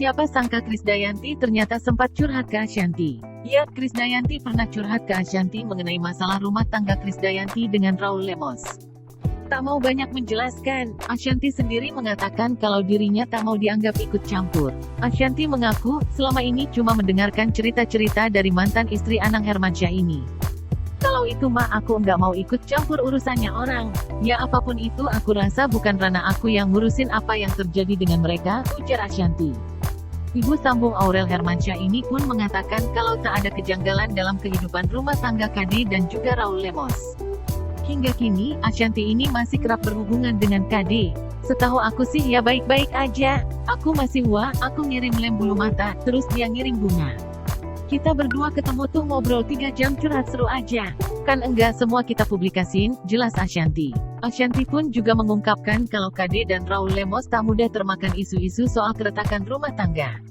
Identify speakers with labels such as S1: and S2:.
S1: Siapa sangka Krisdayanti ternyata sempat curhat ke Ashanty. Ya, Krisdayanti pernah curhat ke Ashanty mengenai masalah rumah tangga Krisdayanti dengan Raul Lemos. Tak mau banyak menjelaskan, Ashanty sendiri mengatakan kalau dirinya tak mau dianggap ikut campur. Ashanty mengaku, selama ini cuma mendengarkan cerita-cerita dari mantan istri Anang Hermansyah ini. Kalau itu mah aku nggak mau ikut campur urusannya orang. Ya apapun itu aku rasa bukan ranah aku yang ngurusin apa yang terjadi dengan mereka, ujar Ashanty. Ibu sambung Aurel Hermansyah ini pun mengatakan kalau tak ada kejanggalan dalam kehidupan rumah tangga KD dan juga Raul Lemos. Hingga kini, Ashanty ini masih kerap berhubungan dengan KD. Setahu aku sih ya baik-baik aja. Aku masih aku ngirim lem bulu mata, terus dia ngirim bunga. Kita berdua ketemu tuh ngobrol 3 jam curhat seru aja. Kan enggak semua kita publikasiin, jelas Ashanty. Ashanty pun juga mengungkapkan kalau KD dan Raul Lemos tak mudah termakan isu-isu soal keretakan rumah tangga.